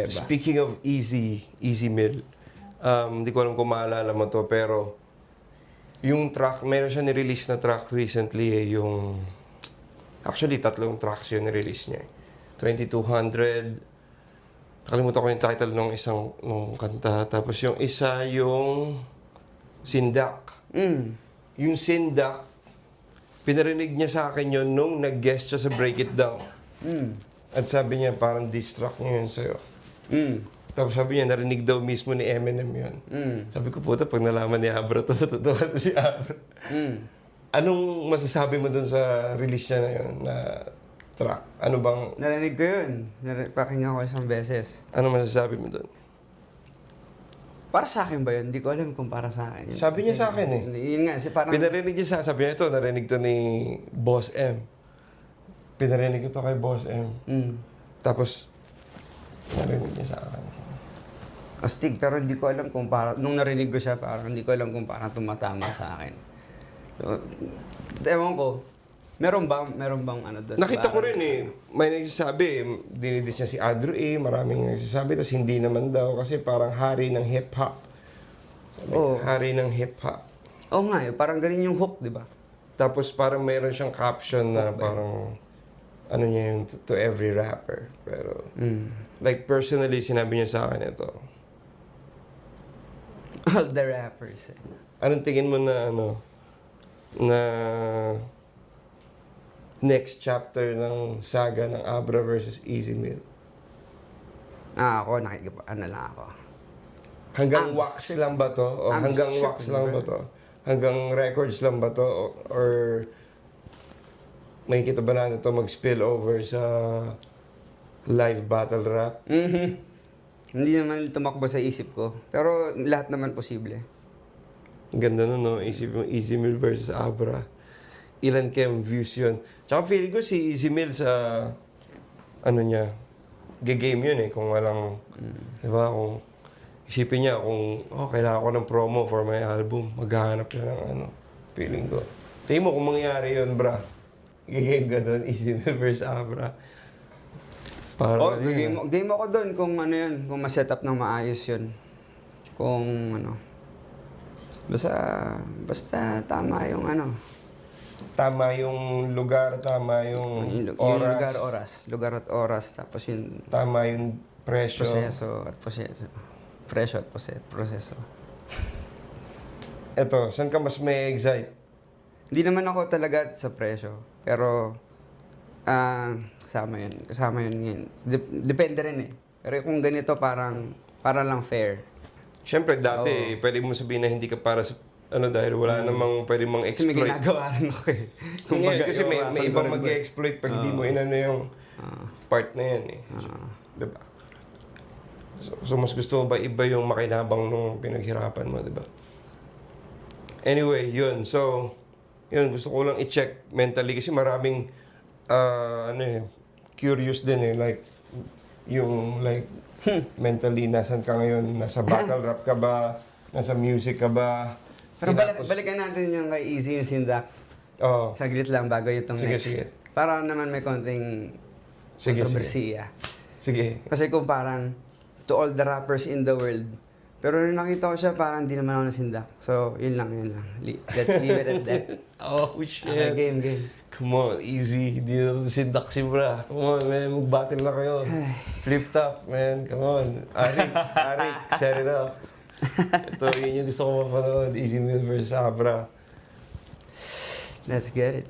Diba? Speaking of Easy Mill, hindi ko alam kung maalala mo to, pero yung track, meron siya nirelease na track recently yung... Actually, 3 tracks yun nirelease niya. 2200, kalimutan ko yung title nung kanta. Tapos yung isa yung Sindak. Yung Sindak, pinarinig niya sa akin yun nung nag-guest siya sa Break It Down. At sabi niya, parang diss track niya yun sa'yo. Tapos sabi niya, narinig daw mismo ni Eminem yun. Sabi ko, puta, pag nalaman ni Abra to, totoo to si Abra. Anong masasabi mo dun sa release niya na yun, na track? Ano bang... Narinig ko yun. Pakinggan ko isang beses. Ano masasabi mo dun? Para sa akin ba yun? Hindi ko alam kung para sa akin yun. Sabi niya sa akin eh. Yun nga, parang... Pinarinig niya sabi niya ito, narinig to ni Boss M. Pinarinig ko to kay Boss M. Tapos, narinig niya sa akin. Astig, pero hindi ko alam kung para... Nung narinig ko siya, parang hindi ko alam kung parang tumatama sa akin. So, ewan ko, meron bang ano doon? Nakita ko rin eh. May nagsasabi, dinidis niya si Andrew A. Maraming nagsasabi, tapos hindi naman daw kasi parang hari ng hip-hop. Hari ng hip-hop. Oo nga, parang ganun yung hook, di ba? Tapos parang mayroon siyang caption na parang ano niya yung to every rapper. Pero, like personally, sinabi niya sa akin ito. All the rappers. Anong tingin mo na na next chapter ng saga ng Abra versus Easy Mill? Ako, ano lang ako. Hanggang wax lang ba to? O hanggang wax lang ba to? Hanggang records lang ba to? Or may kita ba na ito mag-spill over sa live battle rap? Hindi naman tumakbo sa isip ko. Pero lahat naman posible. Ang ganda nun, no? Isip mo, Easy Mill versus Abra. Ilan kayang views yun? Tsaka feeling ko si Easy Mill sa ano niya, game yun eh. Kung walang, di ba, kung isipin niya kung, kailangan ko ng promo for my album, maghahanap siya ng feeling ko. Tingin mo kung mangyayari yun, bra. Game ka doon, Easy Mill versus Abra. Para game ako doon kung ano yun, kung ma-set up ng maayos yun. Kung basta tama yung tama yung lugar, tama yung oras. Lugar at oras, tapos yung tama yung presyo. Presyo at proseso. Eto, saan ka mas may excite? Hindi naman ako talaga sa presyo, pero kasama yun. Depende rin eh. Pero kung ganito para lang fair. Siyempre, dati, pwede mo sabihin na hindi ka para sa, dahil wala namang pwede mong exploit. Kasi may ginagawa rin ako eh. Kasi may ibang mag-exploit pag hindi mo inano yung part na yan eh. Diba? So, mas gusto mo ba iba yung makinabang nung pinaghirapan mo, diba? Anyway, yun. So, yun, gusto ko lang i-check mentally kasi maraming, curious din eh. Like, mentally, nasan ka ngayon? Nasa battle rap ka ba? Nasa music ka ba? Pero balikan natin yung kay Easy yung Sindak. Oo. Saglit lang bago itong next. Sige. Para naman may konting kontrobersiya. Sige. Kasi kung parang to all the rappers in the world, pero nung nakita ko siya, parang di naman ako nasindak. So, yun lang. Let's leave it at that. Oh, shit. Okay, game. Come on, Easy. Hindi na sindak si bra. Come on, man. Mag-battle na kayo. Flip top, man. Come on. Arik, set it up. Ito, yun yung gusto ko mapanood. Easy Mill versus Abra. Let's get it.